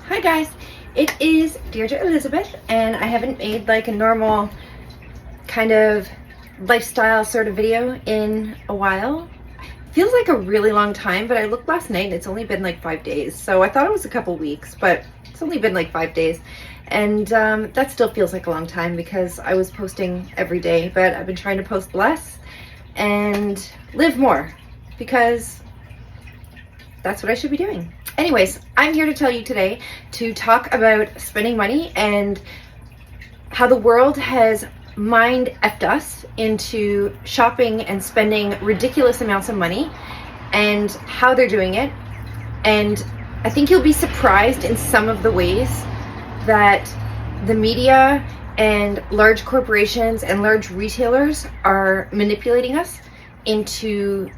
Hi guys, it is Deirdre Elizabeth, and I haven't made like a normal kind of lifestyle sort of video in a while. Feels like a really long time, but I looked last night and it's only been like 5 days. So I thought it was a couple weeks, but it's only been like 5 days. And that still feels like a long time because I was posting every day, but I've been trying to post less and live more because that's what I should be doing. Anyways, I'm here to tell you today to talk about spending money and how the world has mind effed us into shopping and spending ridiculous amounts of money and how they're doing it. And I think you'll be surprised in some of the ways that the media and large corporations and large retailers are manipulating us into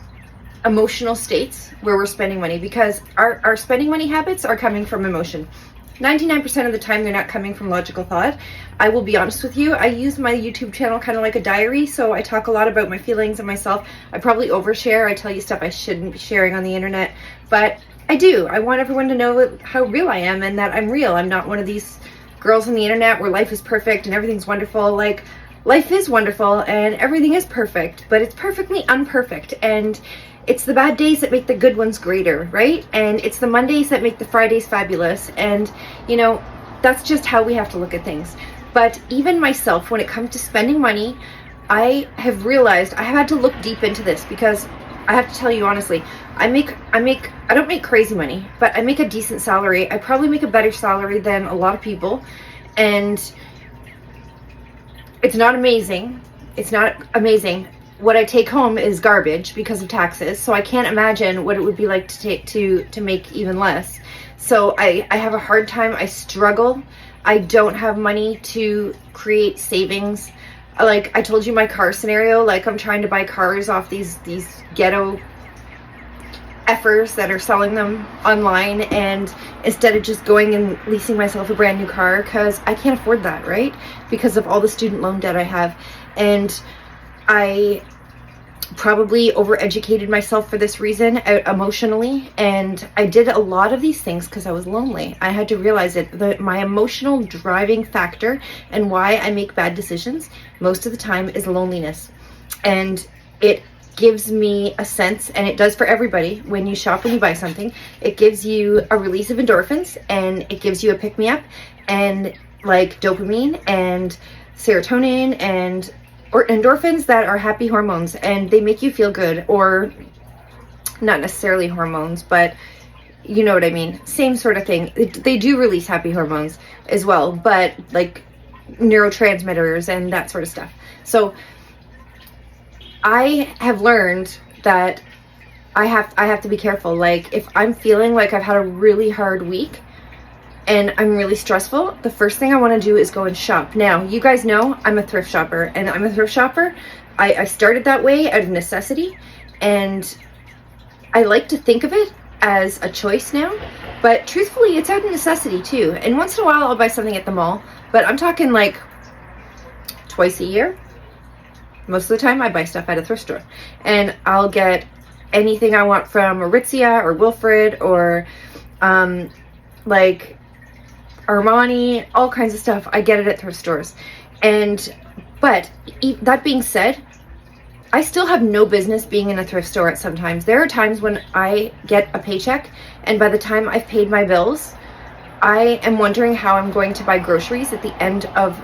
emotional states where we're spending money, because our spending money habits are coming from emotion. 99% of the time they're not coming from logical thought. I will be honest with you, I use my YouTube channel kind of like a diary, so I talk a lot about my feelings and myself. I probably overshare. I tell you stuff I shouldn't be sharing on the internet, but I do. I want everyone to know how real I am and that I'm real. I'm not one of these girls on the internet where life is perfect and everything's wonderful. Like, life is wonderful and everything is perfect, but it's perfectly imperfect, and it's the bad days that make the good ones greater, right? And it's the Mondays that make the Fridays fabulous. And, you know, that's just how we have to look at things. But even myself, when it comes to spending money, I have realized I had to look deep into this, because I have to tell you honestly, I don't make crazy money, but I make a decent salary. I probably make a better salary than a lot of people. And it's not amazing. It's not amazing. What I take home is garbage because of taxes, so I can't imagine what it would be like to make even less. So I have a hard time. I struggle. I don't have money to create savings. Like I told you my car scenario, like I'm trying to buy cars off these ghetto effers that are selling them online, and instead of just going and leasing myself a brand new car, because I can't afford that, right? Because of all the student loan debt I have. And I probably overeducated myself for this reason emotionally, and I did a lot of these things because I was lonely. I had to realize it, that my emotional driving factor and why I make bad decisions most of the time is loneliness. And it gives me a sense, and it does for everybody, when you shop, when you buy something, it gives you a release of endorphins, and it gives you a pick-me-up, and like dopamine and serotonin and or endorphins that are happy hormones, and they make you feel good. Or not necessarily hormones, but you know what I mean, same sort of thing. They do release happy hormones as well, but like neurotransmitters and that sort of stuff. So I have learned that I have to be careful. Like if I'm feeling like I've had a really hard week and I'm really stressful, the first thing I want to do is go and shop. Now, you guys know I'm a thrift shopper, and I'm a thrift shopper. I started that way out of necessity, and I like to think of it as a choice now, but truthfully, it's out of necessity too. And once in a while, I'll buy something at the mall, but I'm talking like twice a year. Most of the time, I buy stuff at a thrift store, and I'll get anything I want from Aritzia or Wilfred or like Armani, all kinds of stuff. I get it at thrift stores. But that being said, I still have no business being in a thrift store at sometimes. There are times when I get a paycheck, and by the time I've paid my bills, I am wondering how I'm going to buy groceries at the end of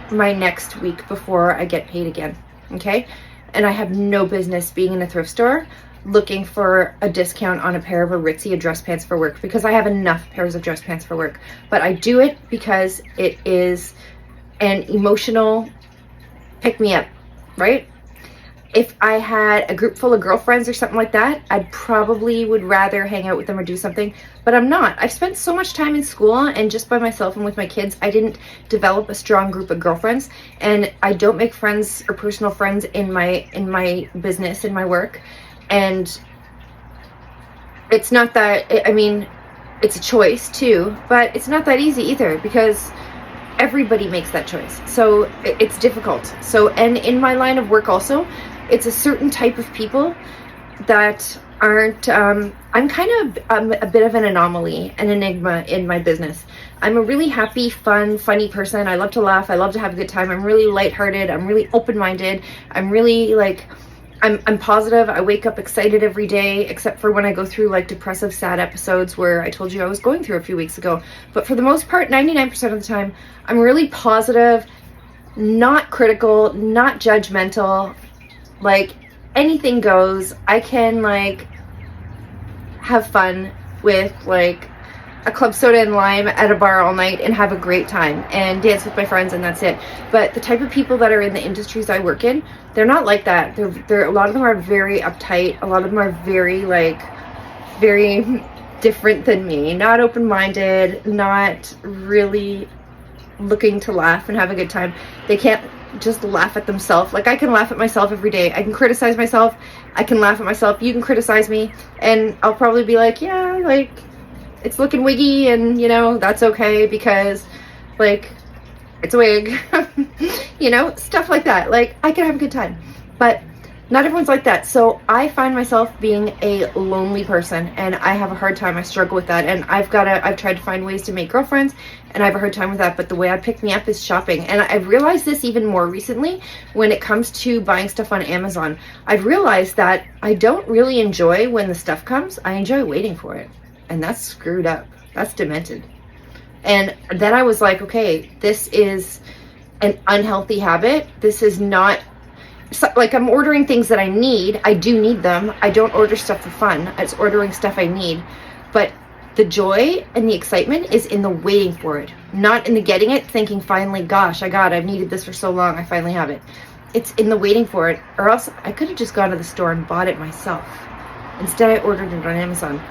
my next week before I get paid again. Okay? And I have no business being in a thrift store looking for a discount on a pair of Aritzia dress pants for work, because I have enough pairs of dress pants for work. But I do it because it is an emotional pick-me-up, right? If I had a group full of girlfriends or something like that, I'd probably would rather hang out with them or do something, but I'm not. I've spent so much time in school and just by myself and with my kids, I didn't develop a strong group of girlfriends, and I don't make friends or personal friends in my business, in my work. And it's not that, I mean, it's a choice too, but it's not that easy either, because everybody makes that choice. So it's difficult. So, and in my line of work also, it's a certain type of people that aren't, I'm kind of a bit of an anomaly, an enigma in my business. I'm a really happy, fun, funny person. I love to laugh. I love to have a good time. I'm really lighthearted. I'm really open-minded. I'm really like, I'm positive. I wake up excited every day, except for when I go through like depressive, sad episodes where I told you I was going through a few weeks ago. But for the most part, 99% of the time, I'm really positive, not critical, not judgmental. Like, anything goes. I can like have fun with like a club soda and lime at a bar all night and have a great time and dance with my friends, and that's it. But the type of people that are in the industries I work in, they're not like that. They're a lot of them are very uptight. A lot of them are very different than me. Not open-minded, not really looking to laugh and have a good time. They can't just laugh at themselves. Like, I can laugh at myself every day. I can criticize myself. I can laugh at myself. You can criticize me and I'll probably be like, yeah, like, it's looking wiggy, and you know, that's okay because like it's a wig. You know, stuff like that. Like, I can have a good time, but not everyone's like that. So I find myself being a lonely person, and I have a hard time. I struggle with that, and I've tried to find ways to make girlfriends, and I have a hard time with that. But the way I pick me up is shopping, and I've realized this even more recently when it comes to buying stuff on Amazon. I've realized that I don't really enjoy when the stuff comes. I enjoy waiting for it. And that's screwed up. That's demented. And then I was like, okay, this is an unhealthy habit. This is not, like, I'm ordering things that I need. I do need them. I don't order stuff for fun. It's ordering stuff I need. But the joy and the excitement is in the waiting for it, not in the getting it, thinking finally, gosh, I've needed this for so long, I finally have it. It's in the waiting for it, or else I could have just gone to the store and bought it myself. Instead, I ordered it on Amazon.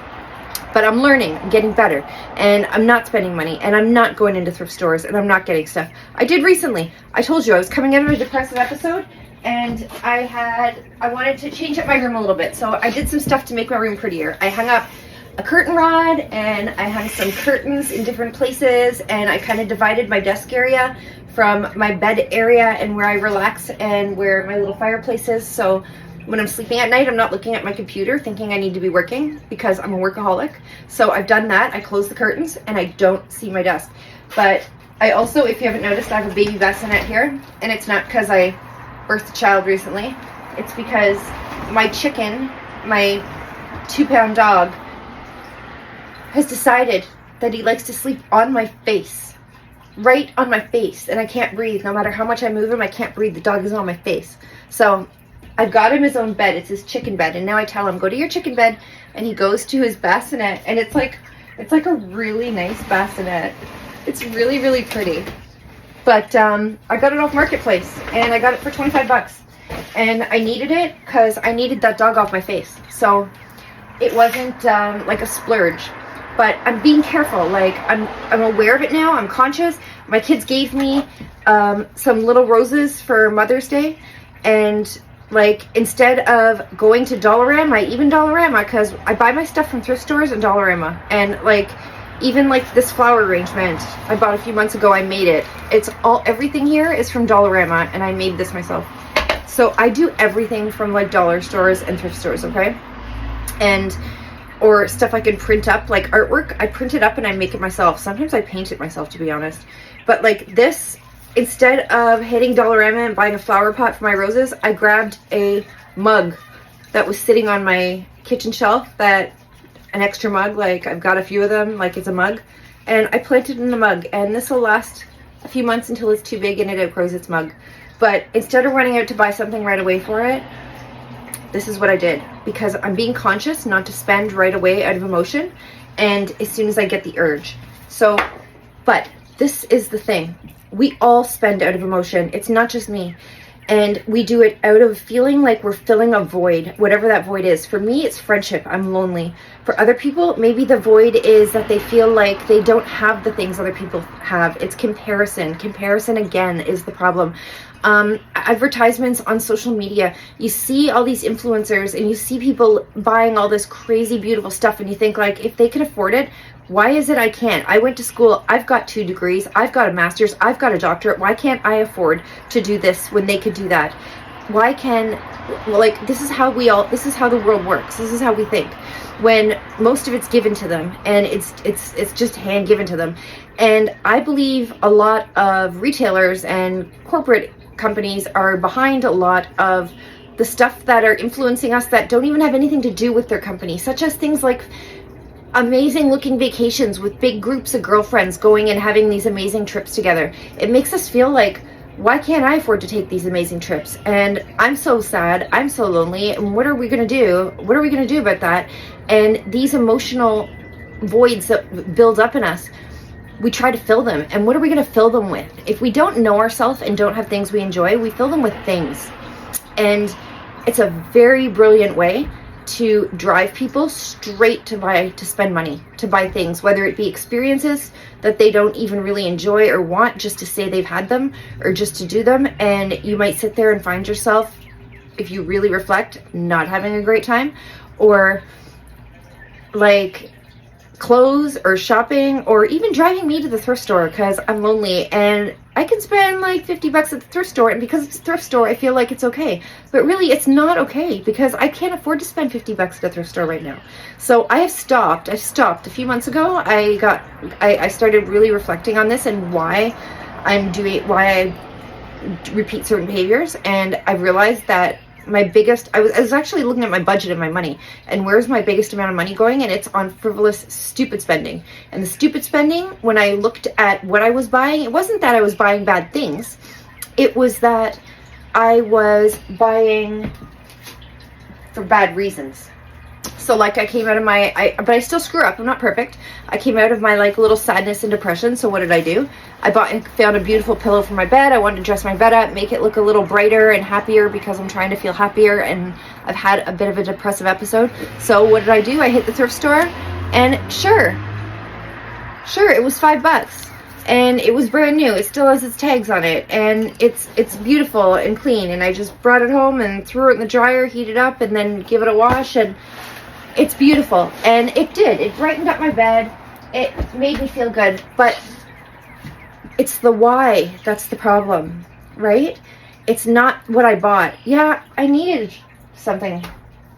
But I'm learning, I'm getting better, and I'm not spending money, and I'm not going into thrift stores, and I'm not getting stuff. I did recently. I told you I was coming out of a depressive episode, and I wanted to change up my room a little bit, so I did some stuff to make my room prettier. I hung up a curtain rod, and I hung some curtains in different places, and I kind of divided my desk area from my bed area and where I relax and where my little fireplace is. So when I'm sleeping at night, I'm not looking at my computer thinking I need to be working because I'm a workaholic. So I've done that. I close the curtains and I don't see my desk. But I also, if you haven't noticed, I have a baby bassinet here. And it's not because I birthed a child recently. It's because my chicken, my 2-pound dog, has decided that he likes to sleep on my face. Right on my face. And I can't breathe. No matter how much I move him, I can't breathe. The dog is on my face. So I've got him his own bed. It's his chicken bed. And now I tell him, go to your chicken bed. And he goes to his bassinet. And it's like a really nice bassinet. It's really, really pretty. But I got it off Marketplace. And I got it for 25 bucks. And I needed it because I needed that dog off my face. So it wasn't like a splurge. But I'm being careful. Like, I'm aware of it now. I'm conscious. My kids gave me some little roses for Mother's Day. And like, instead of going to Dollarama, even Dollarama, because I buy my stuff from thrift stores and Dollarama, and like, even like this flower arrangement I bought a few months ago, I made it. Everything here is from Dollarama, and I made this myself. So I do everything from like dollar stores and thrift stores, okay? Or stuff I can print up, like artwork, I print it up and I make it myself. Sometimes I paint it myself, to be honest. But like this, instead of hitting Dollarama and buying a flower pot for my roses, I grabbed a mug that was sitting on my kitchen shelf, an extra mug, like I've got a few of them, like it's a mug, and I planted it in the mug, and this will last a few months until it's too big and it outgrows its mug. But instead of running out to buy something right away for it, this is what I did, because I'm being conscious not to spend right away out of emotion and as soon as I get the urge. So, but this is the thing. We all spend out of emotion. It's not just me. And we do it out of feeling like we're filling a void, whatever that void is. For me, it's friendship. I'm lonely. For other people, maybe the void is that they feel like they don't have the things other people have. It's comparison. Comparison, again, is the problem. Advertisements on social media. You see all these influencers and you see people buying all this crazy, beautiful stuff, and you think, like, if they can afford it, why is it I can't? I went to school, I've got 2 degrees, I've got a master's, I've got a doctorate. Why can't I afford to do this when they could do that? why can, like, this is how the world works. This is how we think. When most of it's given to them, and it's just hand given to them. And I believe a lot of retailers and corporate companies are behind a lot of the stuff that are influencing us that don't even have anything to do with their company, such as things like amazing looking vacations with big groups of girlfriends going and having these amazing trips together. It makes us feel like, why can't I afford to take these amazing trips? And I'm so sad, I'm so lonely, and what are we gonna do? What are we gonna do about that? And these emotional voids that build up in us, we try to fill them. And what are we gonna fill them with? If we don't know ourselves and don't have things we enjoy, we fill them with things. And it's a very brilliant way to drive people straight to spend money, to buy things, whether it be experiences that they don't even really enjoy or want, just to say they've had them or just to do them. And you might sit there and find yourself, if you really reflect, not having a great time, or like clothes or shopping, or even driving me to the thrift store because I'm lonely and I can spend like 50 bucks at the thrift store, and because it's a thrift store I feel like it's okay, but really it's not okay because I can't afford to spend 50 bucks at a thrift store right now. So I've stopped a few months ago. I started really reflecting on this and why I repeat certain behaviors, and I realized that I was actually looking at my budget and my money, and where's my biggest amount of money going, and it's on frivolous, stupid spending. And the stupid spending, when I looked at what I was buying, it wasn't that I was buying bad things, it was that I was buying for bad reasons. So like I came out of but I still screw up, I'm not perfect. I came out of my like little sadness and depression, so what did I do? I bought and found a beautiful pillow for my bed. I wanted to dress my bed up, make it look a little brighter and happier because I'm trying to feel happier, and I've had a bit of a depressive episode. So what did I do? I hit the thrift store, and sure, it was $5. And it was brand new. It still has its tags on it, and it's beautiful and clean. And I just brought it home and threw it in the dryer, heat it up, and then give it a wash, and it's beautiful. And it did. It brightened up my bed. It made me feel good. But it's the why that's the problem, right? It's not what I bought. Yeah, I needed something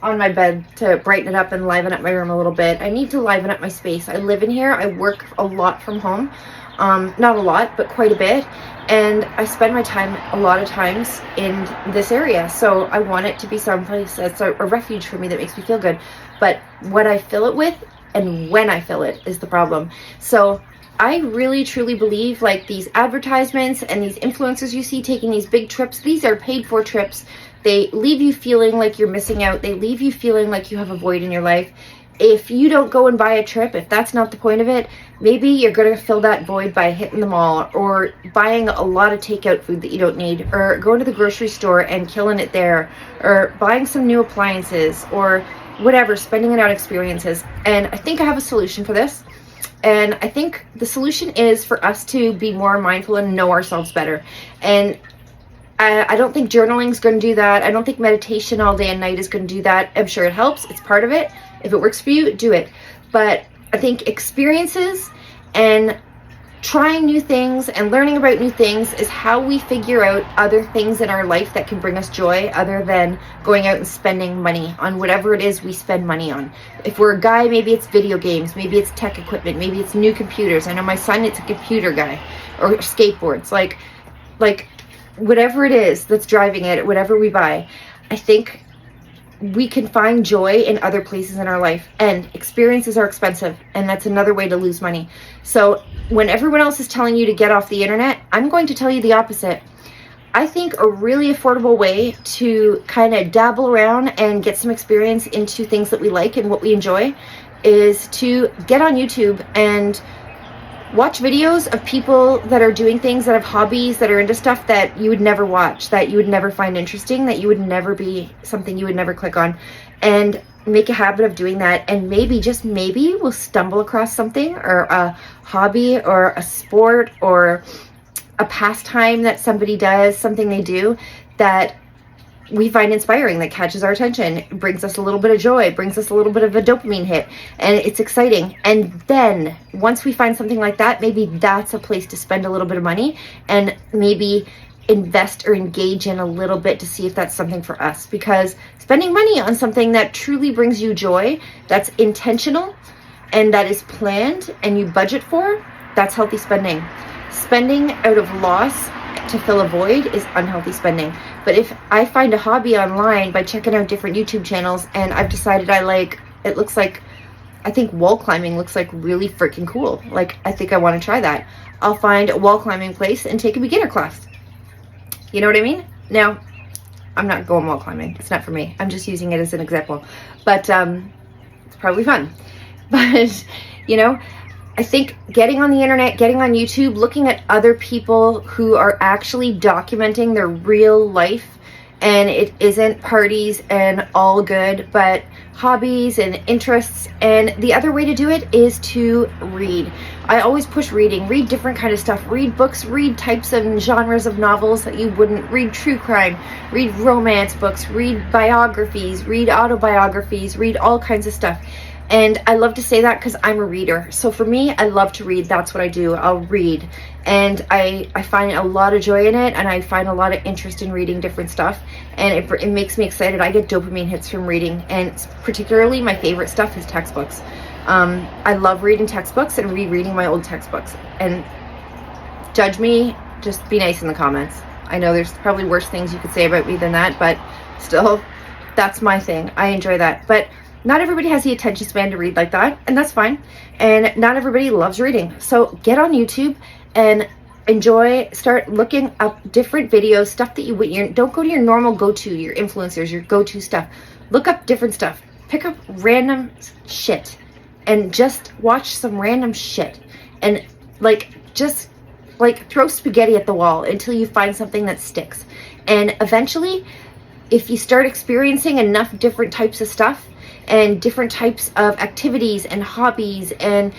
on my bed to brighten it up and liven up my room a little bit. I need to liven up my space. I live in here. I work a lot from home. Not a lot, but quite a bit. And I spend my time a lot of times in this area. So I want it to be someplace that's a refuge for me that makes me feel good. But what I fill it with and when I fill it is the problem. So I really truly believe, like, these advertisements and these influencers you see taking these big trips, these are paid for trips. They leave you feeling like you're missing out. They leave you feeling like you have a void in your life. If you don't go and buy a trip, if that's not the point of it, maybe you're going to fill that void by hitting the mall, or buying a lot of takeout food that you don't need, or going to the grocery store and killing it there, or buying some new appliances, or whatever, spending it on experiences. And I think I have a solution for this. And I think the solution is for us to be more mindful and know ourselves better. And I don't think journaling is going to do that. I don't think meditation all day and night is going to do that. I'm sure it helps. It's part of it. If it works for you, do it. But I think experiences and trying new things and learning about new things is how we figure out other things in our life that can bring us joy, other than going out and spending money on whatever it is we spend money on. If we're a guy, maybe it's video games, maybe it's tech equipment, maybe it's new computers. I know my son, it's a computer guy, or skateboards, like whatever it is that's driving it, whatever we buy. I think we can find joy in other places in our life, and experiences are expensive, and that's another way to lose money. So when everyone else is telling you to get off the internet, I'm going to tell you the opposite. I think a really affordable way to kind of dabble around and get some experience into things that we like and what we enjoy is to get on YouTube and watch videos of people that are doing things, that have hobbies, that are into stuff that you would never watch, that you would never find interesting, that you would never be something you would never click on, and make a habit of doing that. And maybe, just maybe, we'll stumble across something, or a hobby, or a sport, or a pastime that somebody does, something they do that we find inspiring, that catches our attention, brings us a little bit of joy, brings us a little bit of a dopamine hit, and it's exciting. And then once we find something like that, maybe that's a place to spend a little bit of money, and maybe invest or engage in a little bit to see if that's something for us, because spending money on something that truly brings you joy, that's intentional and that is planned and you budget for, that's healthy spending. Spending out of loss to fill a void is unhealthy spending. But if I find a hobby online by checking out different YouTube channels and I've decided it looks like, I think wall climbing looks like really freaking cool. Like, I think I want to try that. I'll find a wall climbing place and take a beginner class. You know what I mean? Now, I'm not going wall climbing. It's not for me. I'm just using it as an example. But it's probably fun. But, you know, I think getting on the internet, getting on YouTube, looking at other people who are actually documenting their real life, and it isn't parties and all good, but hobbies and interests. And the other way to do it is to read. I always push reading. Read different kind of stuff. Read books. Read types and genres of novels that you wouldn't. Read true crime. Read romance books. Read biographies. Read autobiographies. Read all kinds of stuff. And I love to say that because I'm a reader. So for me, I love to read. That's what I do. I'll read. And I find a lot of joy in it, and I find a lot of interest in reading different stuff. And it makes me excited. I get dopamine hits from reading. And particularly my favorite stuff is textbooks. I love reading textbooks and rereading my old textbooks. And judge me, just be nice in the comments. I know there's probably worse things you could say about me than that, but still, that's my thing. I enjoy that. But not everybody has the attention span to read like that, and that's fine. And not everybody loves reading. So get on YouTube and start looking up different videos, stuff that you don't go to your normal go-to, your influencers, your go-to stuff. Look up different stuff. Pick up random shit and just watch some random shit. And just throw spaghetti at the wall until you find something that sticks. And eventually, if you start experiencing enough different types of stuff, and different types of activities and hobbies and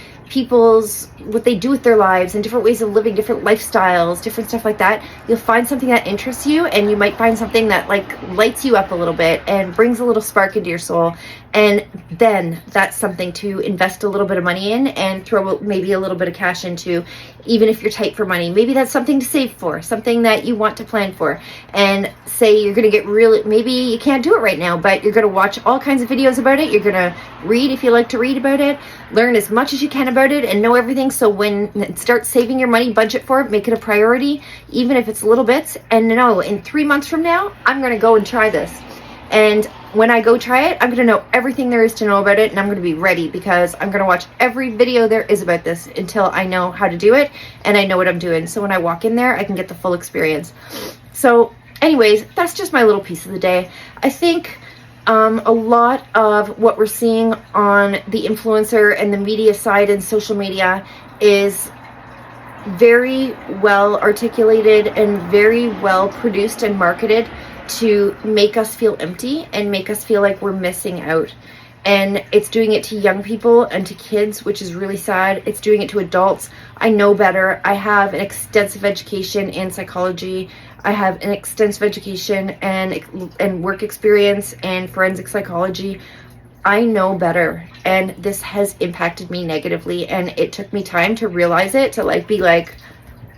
what they do with their lives and different ways of living, different lifestyles, different stuff like that, you'll find something that interests you, and you might find something that lights you up a little bit and brings a little spark into your soul. And then that's something to invest a little bit of money in and throw maybe a little bit of cash into, even if you're tight for money. Maybe that's something to save for, something that you want to plan for. And say you're going to get maybe you can't do it right now, but you're going to watch all kinds of videos about it. You're going to read if you like to read about it, learn as much as you can about it and know everything. So when start saving your money, budget for it, make it a priority, even if it's little bits. And no, in 3 months from now, I'm going to go and try this. And when I go try it, I'm going to know everything there is to know about it, and I'm going to be ready, because I'm going to watch every video there is about this until I know how to do it and I know what I'm doing. So when I walk in there, I can get the full experience. So anyways, that's just my little piece of the day. I think a lot of what we're seeing on the influencer and the media side and social media is very well articulated and very well produced and marketed to make us feel empty and make us feel like we're missing out. And it's doing it to young people and to kids, which is really sad. It's doing it to adults. I know better. I have an extensive education in psychology. I have an extensive education and work experience and forensic psychology. I know better, and this has impacted me negatively, and it took me time to realize it, to be like,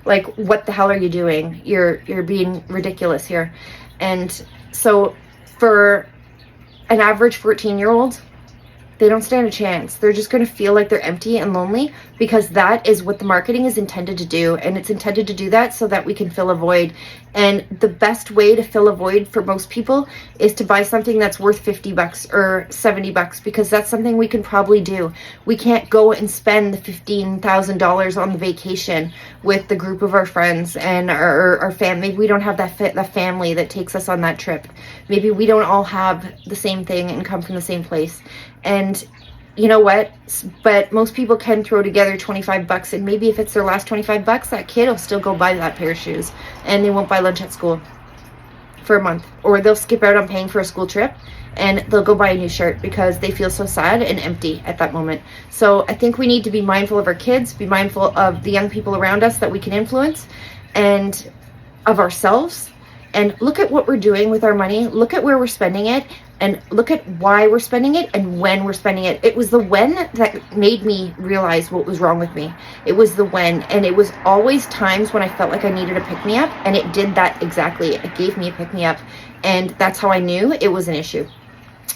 what the hell are you doing? You're being ridiculous here. And so for an average 14-year-old, they don't stand a chance. They're just going to feel like they're empty and lonely, because that is what the marketing is intended to do. And it's intended to do that so that we can fill a void. And the best way to fill a void for most people is to buy something that's worth $50 or $70, because that's something we can probably do. We can't go and spend the $15,000 on the vacation with the group of our friends and our family. Maybe we don't have that family that takes us on that trip. Maybe we don't all have the same thing and come from the same place. And you know what? But most people can throw together $25, and maybe if it's their last $25, that kid will still go buy that pair of shoes, and they won't buy lunch at school for a month, or they'll skip out on paying for a school trip and they'll go buy a new shirt because they feel so sad and empty at that moment. So I think we need to be mindful of our kids, be mindful of the young people around us that we can influence, and of ourselves, and look at what we're doing with our money. Look at where we're spending it. and look at why we're spending it and when we're spending it. It was the when that made me realize what was wrong with me. It was the when, and it was always times when I felt like I needed a pick-me-up, and it did that exactly. It gave me a pick-me-up, and that's how I knew it was an issue.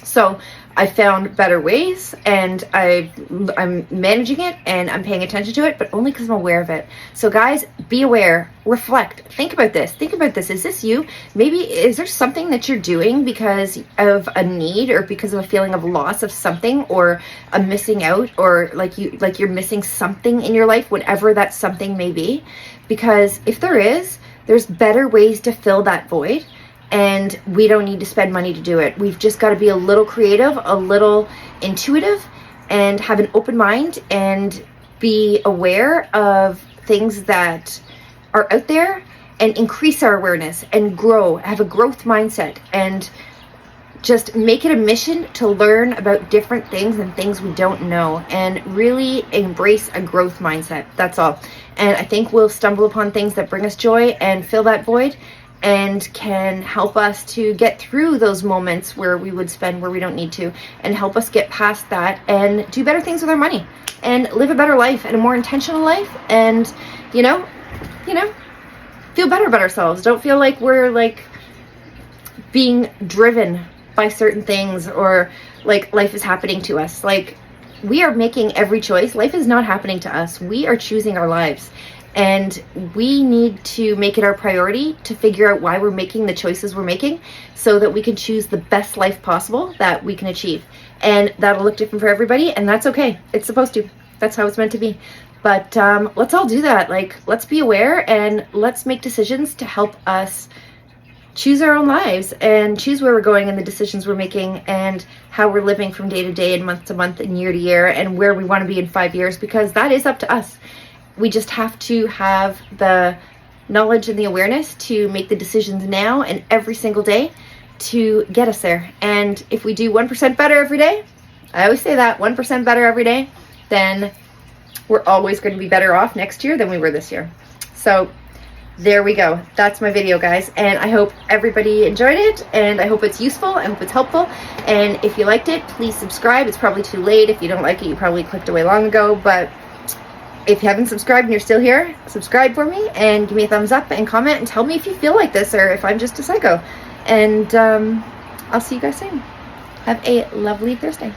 So I found better ways, and I'm managing it, and I'm paying attention to it, but only because I'm aware of it. So guys, be aware, reflect, think about this. Think about this. Is this you? Maybe is there something that you're doing because of a need, or because of a feeling of loss of something, or a missing out, or like you're missing something in your life, whatever that something may be? Because if there is, there's better ways to fill that void. And we don't need to spend money to do it. We've just got to be a little creative, a little intuitive, and have an open mind, and be aware of things that are out there, and increase our awareness and grow, have a growth mindset, and just make it a mission to learn about different things and things we don't know, and really embrace a growth mindset. That's all. And I think we'll stumble upon things that bring us joy and fill that void, and can help us to get through those moments where we would spend where we don't need to, and help us get past that and do better things with our money, and live a better life and a more intentional life, and you know, feel better about ourselves. Don't feel like we're like being driven by certain things, or like life is happening to us. Like, we are making every choice. Life is not happening to us. We are choosing our lives. And we need to make it our priority to figure out why we're making the choices we're making, so that we can choose the best life possible that we can achieve. And that'll look different for everybody, and that's okay. It's supposed to. That's how it's meant to be. But let's all do that. Like, let's be aware, and let's make decisions to help us choose our own lives, and choose where we're going, and the decisions we're making, and how we're living from day to day, and month to month, and year to year, and where we want to be in 5 years, because that is up to us. We just have to have the knowledge and the awareness to make the decisions now and every single day to get us there. And if we do 1% better every day, I always say that, 1% better every day, then we're always going to be better off next year than we were this year. So there we go. That's my video, guys. And I hope everybody enjoyed it, and I hope it's useful. I hope it's helpful. And if you liked it, please subscribe. It's probably too late. If you don't like it, you probably clicked away long ago, but if you haven't subscribed and you're still here, subscribe for me, and give me a thumbs up, and comment, and tell me if you feel like this, or if I'm just a psycho. And I'll see you guys soon. Have a lovely Thursday.